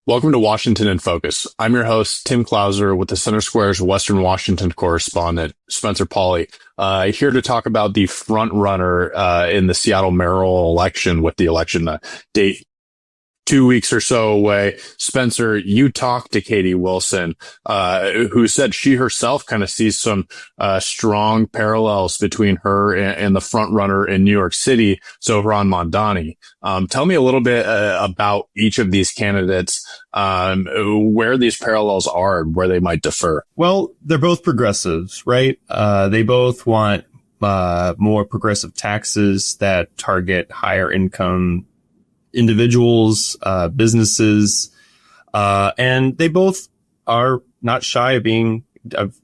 Welcome to Washington in Focus. I'm your host, Tim Klauser, with the Center Square's Western Washington correspondent, Spencer Pauly, here to talk about the front runner in the Seattle mayoral election, with the election date 2 weeks or so away. Spencer, you talked to Katie Wilson, who said she herself kind of sees some strong parallels between her and the front runner in New York City, Zohran Mamdani. Tell me a little bit about each of these candidates, where these parallels are and where they might differ. Well, they're both progressives, right? They both want more progressive taxes that target higher income individuals, businesses, and they both are not shy of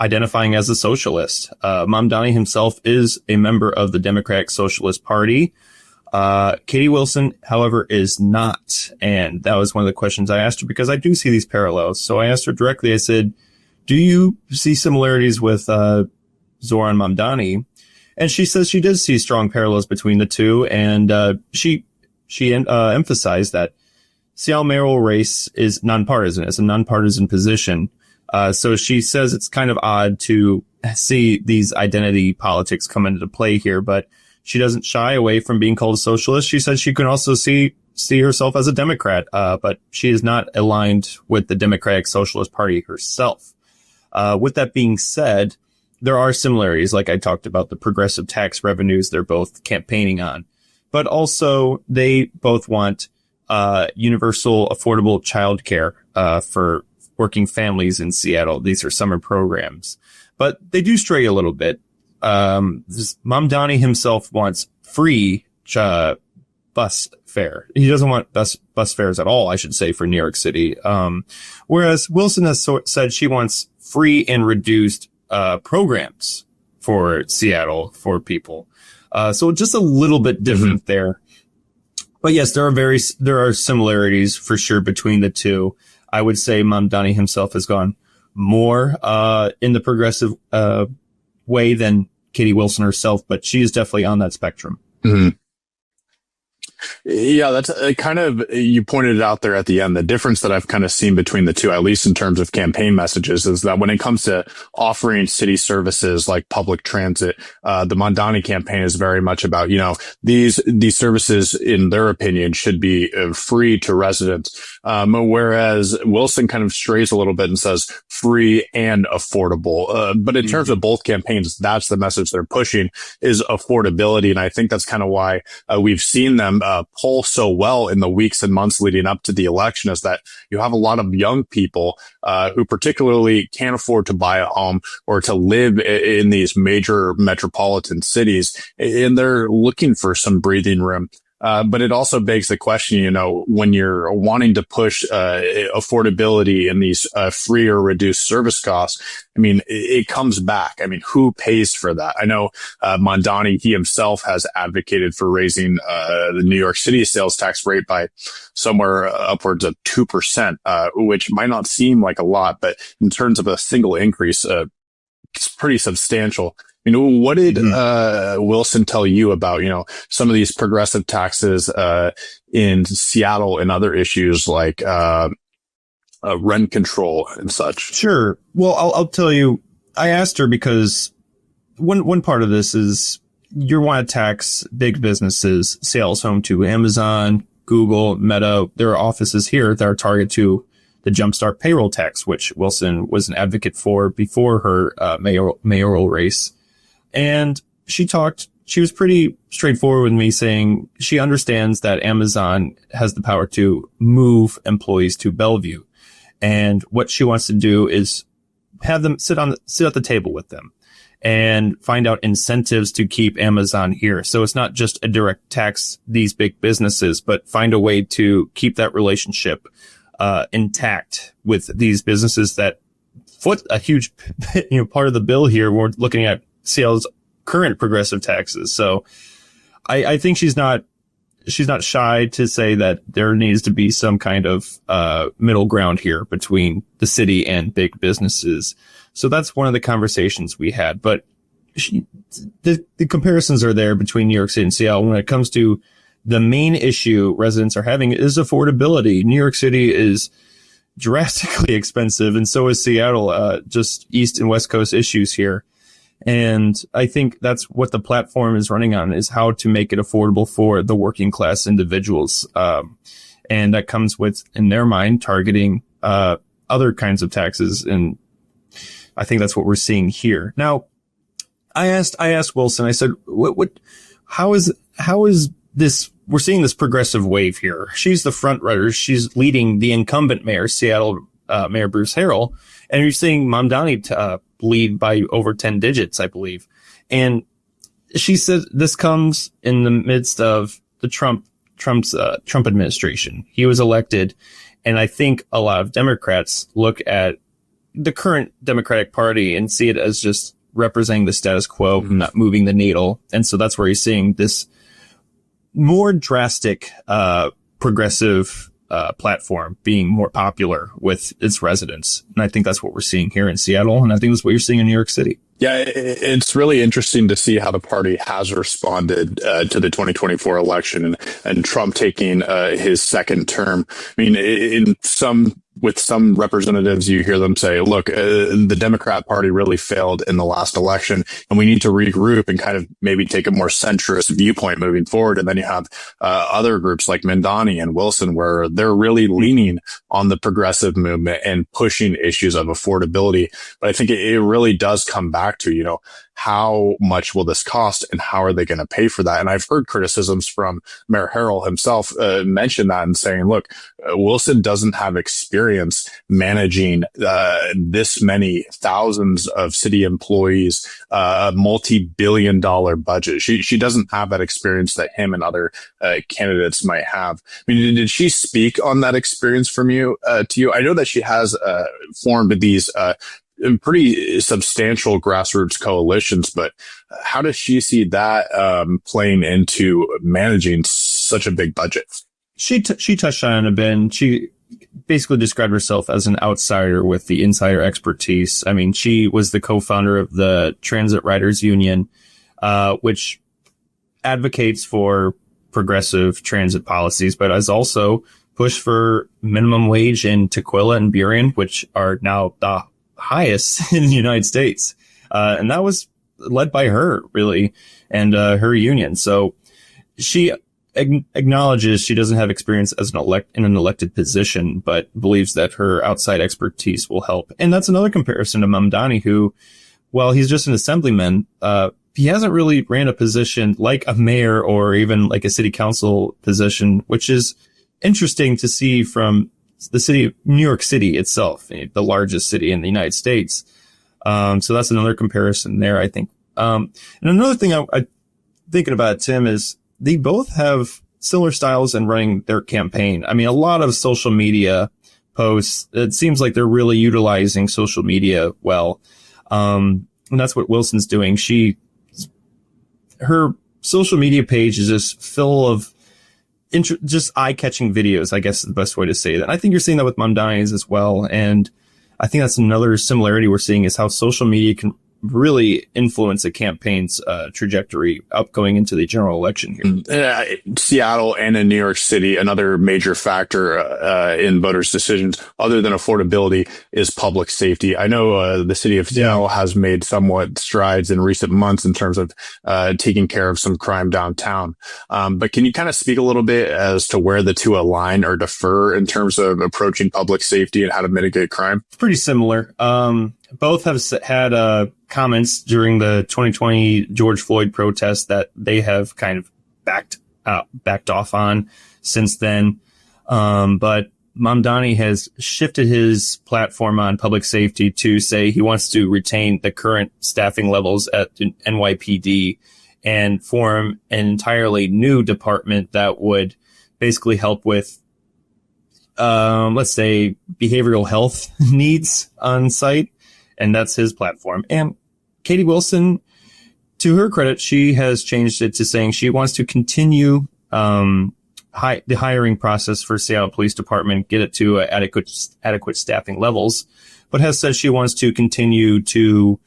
identifying as a socialist. Mamdani himself is a member of the Democratic Socialist Party. Katie Wilson, however, is not. And that was one of the questions I asked her, because I do see these parallels. So I asked her directly, I said, do you see similarities with Zohran Mamdani? And she says she does see strong parallels between the two. And she emphasized that Seattle mayoral race is nonpartisan. It's a nonpartisan position. So she says it's kind of odd to see these identity politics come into play here, but she doesn't shy away from being called a socialist. She says she can also see herself as a Democrat, but she is not aligned with the Democratic Socialist Party herself. With that being said, there are similarities, like I talked about the progressive tax revenues they're both campaigning on. But also, they both want universal, affordable childcare for working families in Seattle. These are summer programs. But they do stray a little bit. Mamdani himself wants free bus fare. He doesn't want bus fares at all, I should say, for New York City. Whereas Wilson has said she wants free and reduced programs for Seattle for people. So just a little bit different there. But yes, there are similarities for sure between the two. I would say Mamdani himself has gone more in the progressive way than Katie Wilson herself, but she is definitely on that spectrum. Mm-hmm. Yeah, that's kind of, you pointed it out there at the end. The difference that I've kind of seen between the two, at least in terms of campaign messages, is that when it comes to offering city services like public transit, the Mamdani campaign is very much about, these services, in their opinion, should be free to residents. Whereas Wilson kind of strays a little bit and says free and affordable. But in terms of both campaigns, that's the message they're pushing, is affordability. And I think that's kind of why we've seen them poll so well in the weeks and months leading up to the election, is that you have a lot of young people who particularly can't afford to buy a home or to live in these major metropolitan cities, and they're looking for some breathing room. But it also begs the question, when you're wanting to push affordability in these free or reduced service costs, it comes back. Who pays for that? I know Mamdani, he himself has advocated for raising the New York City sales tax rate by somewhere upwards of 2%, which might not seem like a lot, but in terms of a single increase, it's pretty substantial. What did Wilson tell you about, some of these progressive taxes in Seattle and other issues like rent control and such? Sure. Well, I'll tell you, I asked her because one part of this is you want to tax big businesses, sales home to Amazon, Google, Meta. There are offices here that are targeted to the Jumpstart payroll tax, which Wilson was an advocate for before her mayoral race. And she was pretty straightforward with me, saying she understands that Amazon has the power to move employees to Bellevue. And what she wants to do is have them sit at the table with them and find out incentives to keep Amazon here. So it's not just a direct tax these big businesses, but find a way to keep that relationship intact with these businesses that foot a huge part of the bill here. We're looking at Seattle's current progressive taxes. So I think she's not shy to say that there needs to be some kind of middle ground here between the city and big businesses. So that's one of the conversations we had. But the comparisons are there between New York City and Seattle when it comes to the main issue residents are having is affordability. New York City is drastically expensive, and so is Seattle, just East and West Coast issues here. And I think that's what the platform is running on, is how to make it affordable for the working class individuals. And that comes with, in their mind, targeting other kinds of taxes. And I think that's what we're seeing here. Now, I asked Wilson, I said, how is this? We're seeing this progressive wave here. She's the front runner. She's leading the incumbent mayor, Seattle Mayor Bruce Harrell. And you're seeing Mamdani lead by over 10 digits, I believe. And she said this comes in the midst of the Trump administration. He was elected. And I think a lot of Democrats look at the current Democratic Party and see it as just representing the status quo, not moving the needle. And so that's where you're seeing this more drastic, progressive, platform being more popular with its residents. And I think that's what we're seeing here in Seattle. And I think that's what you're seeing in New York City. Yeah, it's really interesting to see how the party has responded to the 2024 election and Trump taking his second term. I mean, with some representatives, you hear them say, look, the Democrat Party really failed in the last election, and we need to regroup and kind of maybe take a more centrist viewpoint moving forward. And then you have other groups like Mamdani and Wilson, where they're really leaning on the progressive movement and pushing issues of affordability. But I think it really does come back to, how much will this cost and how are they going to pay for that? And I've heard criticisms from Mayor Harrell himself mention that and saying, look, Wilson doesn't have experience managing this many thousands of city employees, a multi-billion-dollar budget. She doesn't have that experience that him and other candidates might have. I mean, did she speak on that experience from you to you? I know that she has formed these pretty substantial grassroots coalitions, but how does she see that playing into managing such a big budget? She touched on it a bit, and she basically described herself as an outsider with the insider expertise. I mean, she was the co-founder of the Transit Riders Union, which advocates for progressive transit policies, but has also pushed for minimum wage in Tukwila and Burien, which are now the highest in the United States. And that was led by her, really, and her union. So she acknowledges she doesn't have experience as in an elected position, but believes that her outside expertise will help. And that's another comparison to Mamdani, who, while he's just an assemblyman, he hasn't really ran a position like a mayor or even like a city council position, which is interesting to see from the city of New York City itself, the largest city in the United States. So that's another comparison there, I think. And another thing I thinking about, Tim, is they both have similar styles in running their campaign. I mean, a lot of social media posts, it seems like they're really utilizing social media well. And that's what Wilson's doing. Her social media page is just full of just eye-catching videos, I guess is the best way to say that. I think you're seeing that with Mamdani's as well. And I think that's another similarity we're seeing, is how social media can really influence a campaign's trajectory going into the general election here. Seattle and in New York City, another major factor in voters' decisions, other than affordability, is public safety. I know the city of Seattle has made somewhat strides in recent months in terms of taking care of some crime downtown. But can you kind of speak a little bit as to where the two align or differ in terms of approaching public safety and how to mitigate crime? It's pretty similar. Both have had comments during the 2020 George Floyd protest that they have kind of backed off on since then. But Mamdani has shifted his platform on public safety to say he wants to retain the current staffing levels at NYPD and form an entirely new department that would basically help with, let's say, behavioral health needs on site. And that's his platform. And Katie Wilson, to her credit, she has changed it to saying she wants to continue the hiring process for Seattle Police Department, get it to adequate staffing levels, but has said she wants to continue to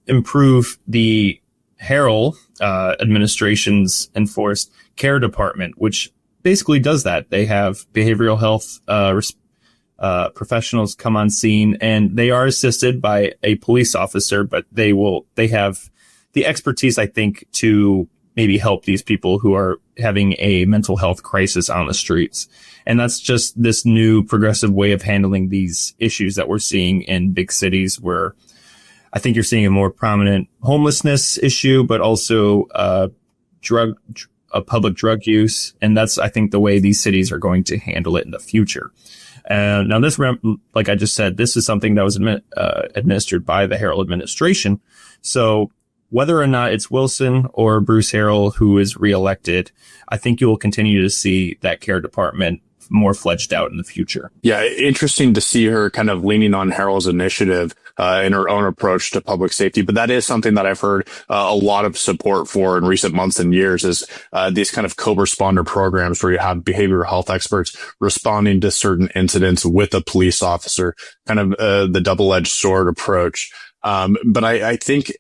improve the Harrell administration's enforced care department, which basically does that. They have behavioral health professionals come on scene, and they are assisted by a police officer, but they have the expertise, I think, to maybe help these people who are having a mental health crisis on the streets. And that's just this new progressive way of handling these issues that we're seeing in big cities, where I think you're seeing a more prominent homelessness issue, but also public drug use. And that's, I think, the way these cities are going to handle it in the future. Now, this, like I just said, this is something that was administered by the Harrell administration. So whether or not it's Wilson or Bruce Harrell who is reelected, I think you will continue to see that care department more fledged out in the future. Yeah, interesting to see her kind of leaning on Harrell's initiative in her own approach to public safety. But that is something that I've heard a lot of support for in recent months and years, is these kind of co-responder programs where you have behavioral health experts responding to certain incidents with a police officer, kind of the double-edged sword approach. But I think,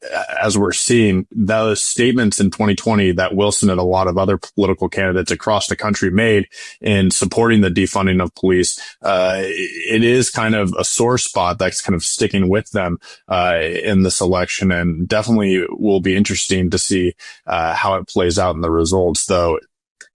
as we're seeing, those statements in 2020 that Wilson and a lot of other political candidates across the country made in supporting the defunding of police, it is kind of a sore spot that's kind of sticking with them in this election, and definitely will be interesting to see how it plays out in the results, though.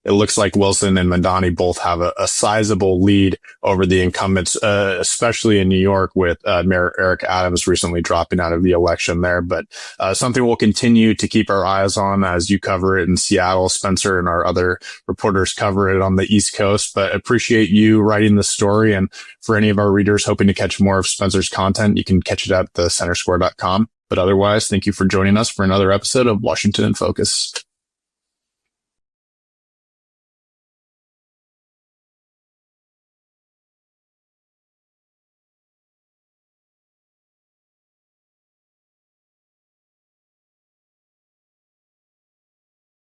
It looks like Wilson and Mamdani both have a sizable lead over the incumbents, especially in New York, with Mayor Eric Adams recently dropping out of the election there. But something we'll continue to keep our eyes on as you cover it in Seattle, Spencer, and our other reporters cover it on the East Coast. But appreciate you writing the story. And for any of our readers hoping to catch more of Spencer's content, you can catch it at thecentersquare.com. But otherwise, thank you for joining us for another episode of Washington in Focus.